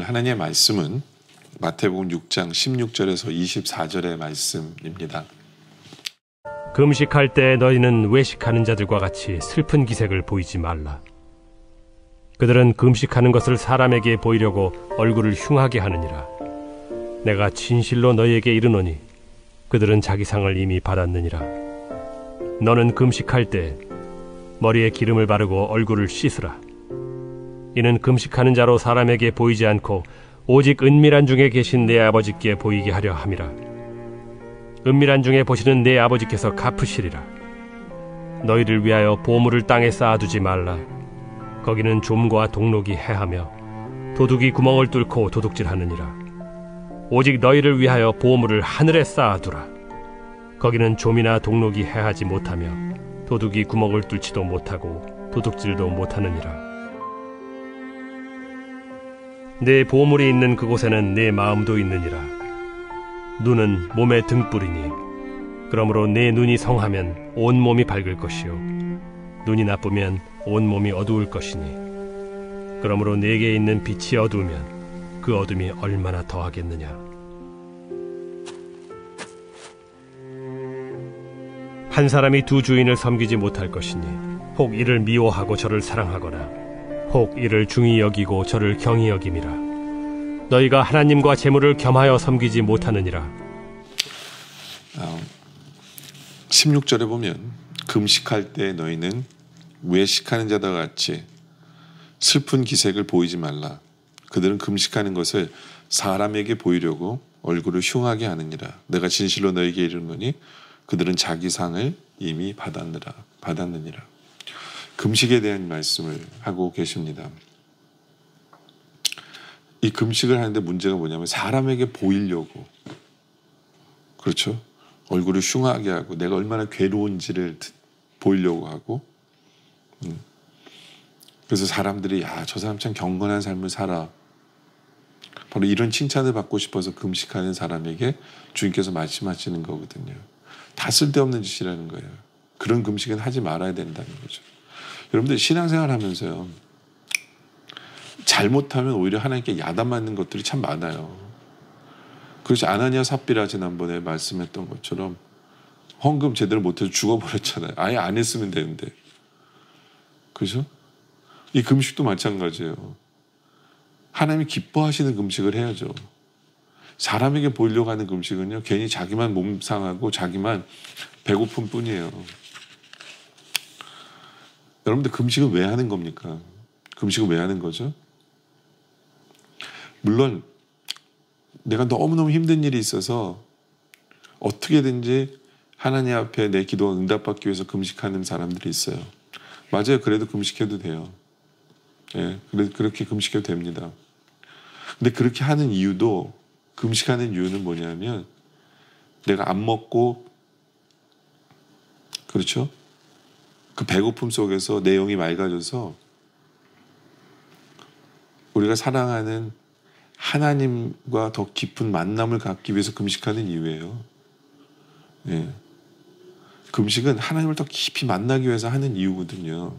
오늘 하나님의 말씀은 마태복음 6장 16절에서 24절의 말씀입니다. 금식할 때 너희는 외식하는 자들과 같이 슬픈 기색을 보이지 말라. 그들은 금식하는 것을 사람에게 보이려고 얼굴을 흉하게 하느니라. 내가 진실로 너희에게 이르노니 그들은 자기 상을 이미 받았느니라. 너는 금식할 때 머리에 기름을 바르고 얼굴을 씻으라. 이는 금식하는 자로 사람에게 보이지 않고 오직 은밀한 중에 계신 내 아버지께 보이게 하려 함이라. 은밀한 중에 보시는 내 아버지께서 갚으시리라. 너희를 위하여 보물을 땅에 쌓아두지 말라. 거기는 좀과 동록이 해하며 도둑이 구멍을 뚫고 도둑질하느니라. 오직 너희를 위하여 보물을 하늘에 쌓아두라. 거기는 좀이나 동록이 해하지 못하며 도둑이 구멍을 뚫지도 못하고 도둑질도 못하느니라. 내 보물이 있는 그곳에는 내 마음도 있느니라. 눈은 몸의 등불이니 그러므로 내 눈이 성하면 온 몸이 밝을 것이요 눈이 나쁘면 온 몸이 어두울 것이니 그러므로 내게 있는 빛이 어두우면 그 어둠이 얼마나 더하겠느냐. 한 사람이 두 주인을 섬기지 못할 것이니 혹 이를 미워하고 저를 사랑하거나 혹 이를 중히 여기고 저를 경히 여김이라. 너희가 하나님과 재물을 겸하여 섬기지 못하느니라. 16절에 보면 금식할 때 너희는 외식하는 자들과 같이 슬픈 기색을 보이지 말라. 그들은 금식하는 것을 사람에게 보이려고 얼굴을 흉하게 하느니라. 내가 진실로 너희에게 이르노니 그들은 자기 상을 이미 받았느니라. 금식에 대한 말씀을 하고 계십니다. 이 금식을 하는데 문제가 뭐냐면 사람에게 보이려고, 그렇죠? 얼굴을 흉하게 하고 내가 얼마나 괴로운지를 보이려고 하고, 그래서 사람들이 야, 저 사람 참 경건한 삶을 살아, 바로 이런 칭찬을 받고 싶어서 금식하는 사람에게 주님께서 말씀하시는 거거든요. 다 쓸데없는 짓이라는 거예요. 그런 금식은 하지 말아야 된다는 거죠. 여러분들 신앙생활 하면서요, 잘못하면 오히려 하나님께 야단맞는 것들이 참 많아요. 그래서 아나니아 삽비라 지난번에 말씀했던 것처럼 헌금 제대로 못해서 죽어버렸잖아요. 아예 안 했으면 되는데. 그죠? 이 금식도 마찬가지예요. 하나님이 기뻐하시는 금식을 해야죠. 사람에게 보이려고 하는 금식은요, 괜히 자기만 몸 상하고 자기만 배고픈 뿐이에요. 여러분들 금식은 왜 하는 겁니까? 금식은 왜 하는 거죠? 물론 내가 너무너무 힘든 일이 있어서 어떻게든지 하나님 앞에 내 기도가 응답받기 위해서 금식하는 사람들이 있어요. 맞아요. 그래도 금식해도 돼요. 예, 그렇게 금식해도 됩니다. 근데 그렇게 하는 이유도, 금식하는 이유는 뭐냐면 내가 안 먹고, 그렇죠? 그 배고픔 속에서 내 영이 맑아져서 우리가 사랑하는 하나님과 더 깊은 만남을 갖기 위해서 금식하는 이유예요. 예. 금식은 하나님을 더 깊이 만나기 위해서 하는 이유거든요.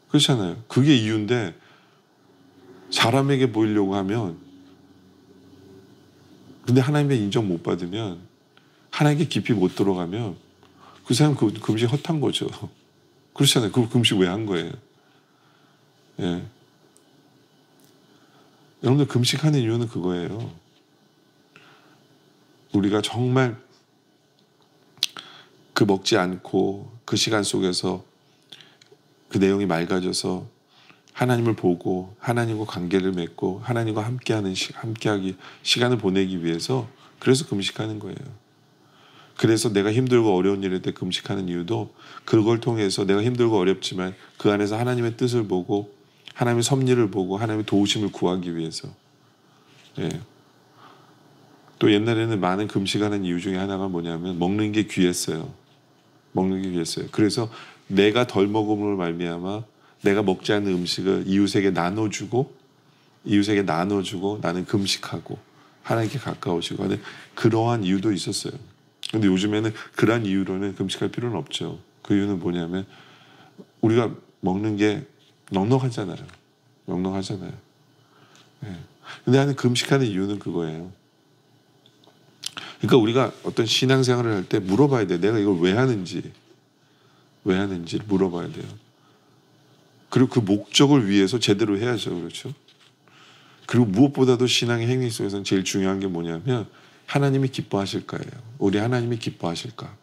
그렇잖아요. 그게 이유인데 사람에게 보이려고 하면, 근데 하나님의 인정 못 받으면, 하나님께 깊이 못 들어가면 그 사람 그 금식 헛한 거죠. 그렇잖아요. 그 금식 왜 한 거예요? 예. 여러분들 금식하는 이유는 그거예요. 우리가 정말 그 먹지 않고 그 시간 속에서 그 내용이 맑아져서 하나님을 보고 하나님과 관계를 맺고 하나님과 함께하기 시간을 보내기 위해서, 그래서 금식하는 거예요. 그래서 내가 힘들고 어려운 일일 때 금식하는 이유도 그걸 통해서 내가 힘들고 어렵지만 그 안에서 하나님의 뜻을 보고 하나님의 섭리를 보고 하나님의 도우심을 구하기 위해서. 예. 또 옛날에는 많은 금식하는 이유 중에 하나가 뭐냐면 먹는 게 귀했어요. 먹는 게 귀했어요. 그래서 내가 덜 먹음으로 말미암아 내가 먹지 않는 음식을 이웃에게 나눠주고 나는 금식하고 하나님께 가까워지고 하는 그러한 이유도 있었어요. 근데 요즘에는 그러한 이유로는 금식할 필요는 없죠. 그 이유는 뭐냐면 우리가 먹는 게 넉넉하잖아요. 예. 근데 하나님 금식하는 이유는 그거예요. 그러니까 우리가 어떤 신앙생활을 할 때 물어봐야 돼요. 내가 이걸 왜 하는지 물어봐야 돼요. 그리고 그 목적을 위해서 제대로 해야죠. 그렇죠? 그리고 무엇보다도 신앙의 행위 속에서는 제일 중요한 게 뭐냐면 하나님이 기뻐하실까예요. 우리 하나님이 기뻐하실까.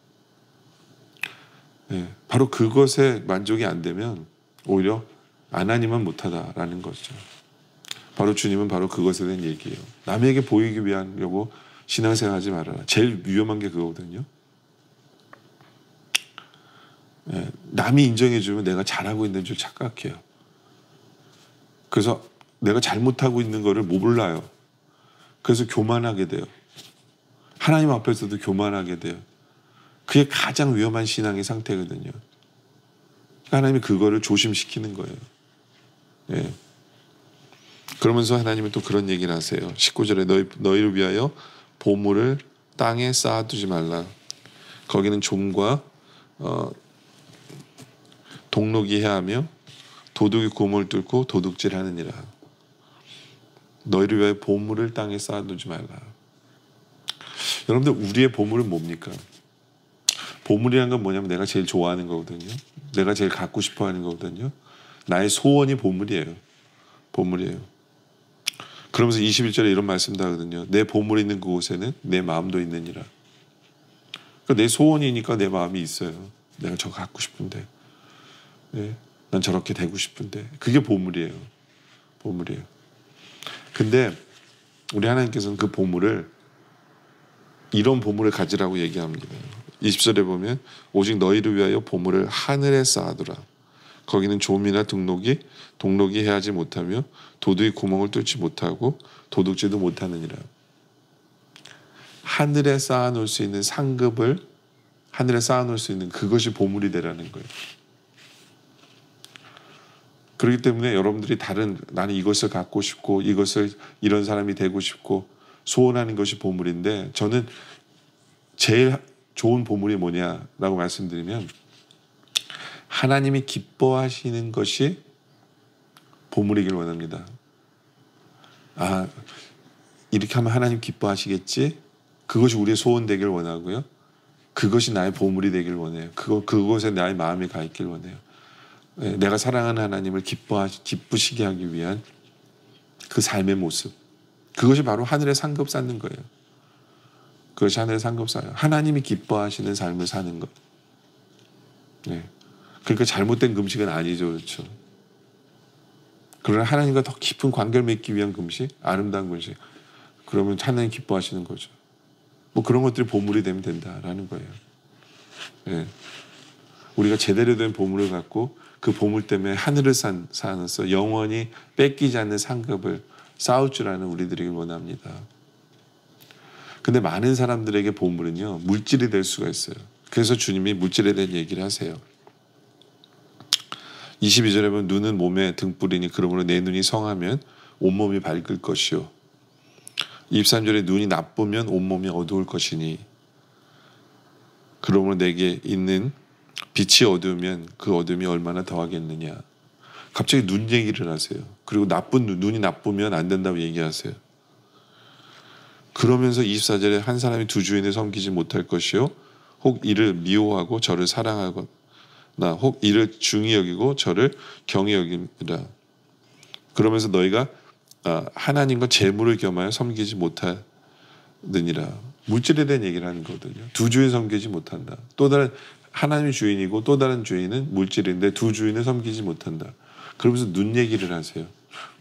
예, 바로 그것에 만족이 안 되면 오히려 안 하니만 못하다라는 거죠. 바로 주님은 바로 그것에 대한 얘기예요. 남에게 보이기 위하려고 신앙생활하지 말아라. 제일 위험한 게 그거거든요. 예, 남이 인정해주면 내가 잘하고 있는 줄 착각해요. 그래서 내가 잘못하고 있는 거를 몰라요. 그래서 교만하게 돼요. 하나님 앞에서도 교만하게 돼요. 그게 가장 위험한 신앙의 상태거든요. 하나님이 그거를 조심시키는 거예요. 예. 그러면서 하나님은 또 그런 얘기를 하세요. 19절에 너희를 위하여 보물을 땅에 쌓아두지 말라. 거기는 좀과 동록이 해하며 도둑이 구멍을 뚫고 도둑질하느니라. 너희를 위하여 보물을 땅에 쌓아두지 말라. 여러분들 우리의 보물은 뭡니까? 보물이라는 건 뭐냐면 내가 제일 좋아하는 거거든요. 내가 제일 갖고 싶어하는 거거든요. 나의 소원이 보물이에요. 보물이에요. 그러면서 21절에 이런 말씀도 하거든요. 내 보물이 있는 그곳에는 내 마음도 있느니라. 그러니까 내 소원이니까 내 마음이 있어요. 내가 저거 갖고 싶은데, 네, 난 저렇게 되고 싶은데, 그게 보물이에요. 보물이에요. 근데 우리 하나님께서는 그 보물을 이런 보물을 가지라고 얘기합니다. 20절에 보면 오직 너희를 위하여 보물을 하늘에 쌓아두라. 거기는 좀이나 동록이 해하지 못하며 도둑이 구멍을 뚫지 못하고 도둑질도 못하느니라. 하늘에 쌓아놓을 수 있는 상급을 하늘에 쌓아놓을 수 있는 그것이 보물이 되라는 거예요. 그렇기 때문에 여러분들이 나는 이것을 갖고 싶고 이것을 이런 사람이 되고 싶고 소원하는 것이 보물인데, 저는 제일 좋은 보물이 뭐냐라고 말씀드리면 하나님이 기뻐하시는 것이 보물이길 원합니다. 아, 이렇게 하면 하나님 기뻐하시겠지? 그것이 우리의 소원 되길 원하고요. 그것이 나의 보물이 되길 원해요. 그곳에 나의 마음이 가 있길 원해요. 내가 사랑하는 하나님을 기쁘시게 하기 위한 그 삶의 모습. 그것이 바로 하늘의 상급 쌓는 거예요. 그것이 하늘의 상급 쌓아요. 하나님이 기뻐하시는 삶을 사는 것. 네. 그러니까 잘못된 금식은 아니죠. 그렇죠. 그러나 하나님과 더 깊은 관계를 맺기 위한 금식, 아름다운 금식. 그러면 하나님 기뻐하시는 거죠. 뭐 그런 것들이 보물이 되면 된다라는 거예요. 네. 우리가 제대로 된 보물을 갖고 그 보물 때문에 하늘을 쌓아서 영원히 뺏기지 않는 상급을 쌓을 줄 아는 우리들이길 원합니다. 근데 많은 사람들에게 보물은요, 물질이 될 수가 있어요. 그래서 주님이 물질에 대한 얘기를 하세요. 22절에 보면 눈은 몸의 등불이니 그러므로 내 눈이 성하면 온몸이 밝을 것이요. 23절에 눈이 나쁘면 온몸이 어두울 것이니 그러므로 내게 있는 빛이 어두우면 그 어둠이 얼마나 더하겠느냐. 갑자기 눈 얘기를 하세요. 그리고 눈이 나쁘면 안 된다고 얘기하세요. 그러면서 24절에 한 사람이 두 주인을 섬기지 못할 것이요 혹 이를 미워하고 저를 사랑하거나 혹 이를 중히 여기고 저를 경히 여기라. 그러면서 너희가 하나님과 재물을 겸하여 섬기지 못하느니라. 물질에 대한 얘기를 하는 거거든요. 두 주인 섬기지 못한다. 또 다른 하나님이 주인이고 또 다른 주인은 물질인데 두 주인을 섬기지 못한다. 그러면서 눈 얘기를 하세요.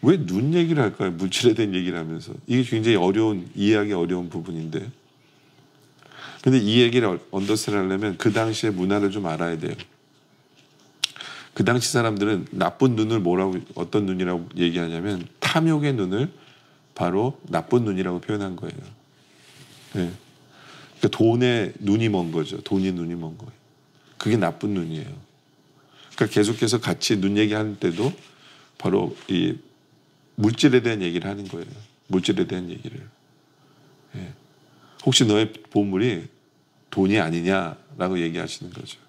왜 눈 얘기를 할까요? 물질에 대한 얘기를 하면서. 이게 굉장히 이해하기 어려운 부분인데. 근데 이 얘기를 언더스탠드 하려면 그 당시의 문화를 좀 알아야 돼요. 그 당시 사람들은 나쁜 눈을 어떤 눈이라고 얘기하냐면 탐욕의 눈을 바로 나쁜 눈이라고 표현한 거예요. 네. 그러니까 돈에 눈이 먼 거죠. 돈이 눈이 먼 거예요. 그게 나쁜 눈이에요. 그러니까 계속해서 같이 눈 얘기할 때도 바로 이 물질에 대한 얘기를 하는 거예요. 물질에 대한 얘기를. 예. 혹시 너의 보물이 돈이 아니냐라고 얘기하시는 거죠.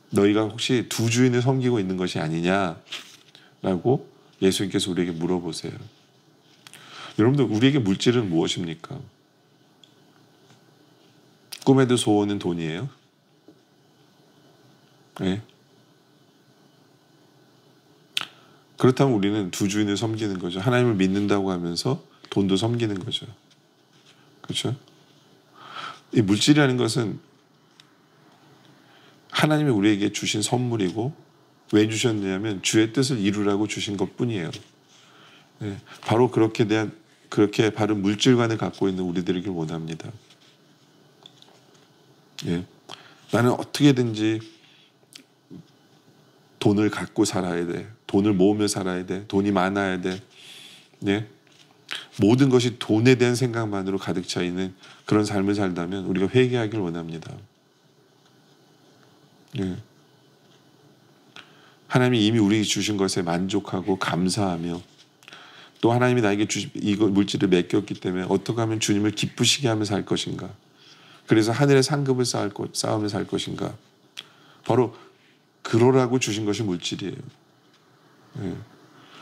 너희가 혹시 두 주인을 섬기고 있는 것이 아니냐라고 예수님께서 우리에게 물어보세요. 여러분들, 우리에게 물질은 무엇입니까? 꿈에도 소원은 돈이에요? 네. 그렇다면 우리는 두 주인을 섬기는 거죠. 하나님을 믿는다고 하면서 돈도 섬기는 거죠. 그렇죠? 이 물질이라는 것은 하나님이 우리에게 주신 선물이고, 왜 주셨냐면 주의 뜻을 이루라고 주신 것뿐이에요. 네. 바로 그렇게 바른 물질관을 갖고 있는 우리들에게 원합니다. 예. 나는 어떻게든지 돈을 갖고 살아야 돼. 돈을 모으며 살아야 돼. 돈이 많아야 돼. 예. 모든 것이 돈에 대한 생각만으로 가득 차 있는 그런 삶을 살다면 우리가 회개하길 원합니다. 예. 하나님이 이미 우리에게 주신 것에 만족하고 감사하며, 또 하나님이 나에게 이거 물질을 맡겼기 때문에 어떻게 하면 주님을 기쁘시게 하며 살 것인가, 그래서 하늘의 상급을 쌓으며 살 것인가, 바로 그러라고 주신 것이 물질이에요. 예.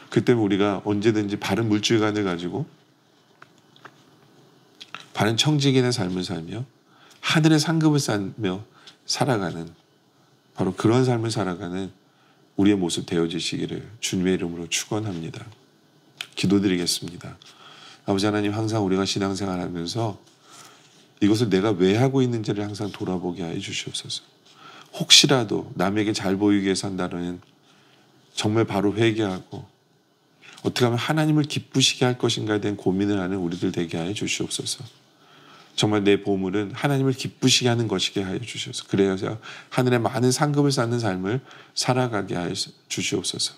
그 때문에 우리가 언제든지 바른 물질관을 가지고 바른 청지기의 삶을 살며 하늘의 상급을 쌓으며 살아가는, 바로 그런 삶을 살아가는 우리의 모습 되어지시기를 주님의 이름으로 축원합니다. 기도드리겠습니다. 아버지 하나님, 항상 우리가 신앙생활하면서 이것을 내가 왜 하고 있는지를 항상 돌아보게 하여 주시옵소서. 혹시라도 남에게 잘 보이기 위해서 한다는, 정말 바로 회개하고 어떻게 하면 하나님을 기쁘시게 할 것인가에 대한 고민을 하는 우리들 되게 하여 주시옵소서. 정말 내 보물은 하나님을 기쁘시게 하는 것이게 하여 주시옵소서. 그래야 하늘에 많은 상급을 쌓는 삶을 살아가게 하여 주시옵소서.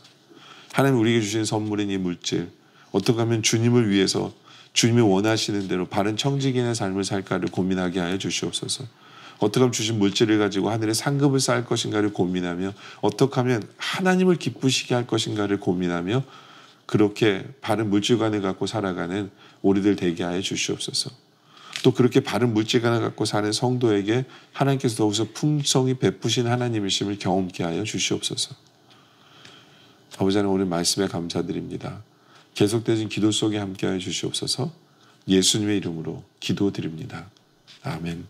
하나님 우리에게 주신 선물인 이 물질, 어떻게 하면 주님을 위해서 주님이 원하시는 대로 바른 청지기의 삶을 살까를 고민하게 하여 주시옵소서. 어떻게 하면 주신 물질을 가지고 하늘에 상급을 쌓을 것인가를 고민하며, 어떻게 하면 하나님을 기쁘시게 할 것인가를 고민하며, 그렇게 바른 물질관을 갖고 살아가는 우리들 되게 하여 주시옵소서. 또 그렇게 바른 물질관을 갖고 사는 성도에게 하나님께서 더욱서 풍성히 베푸신 하나님이심을 경험케 하여 주시옵소서. 아버지 하나님, 오늘 말씀에 감사드립니다. 계속되신 기도 속에 함께하여 주시옵소서. 예수님의 이름으로 기도드립니다. 아멘.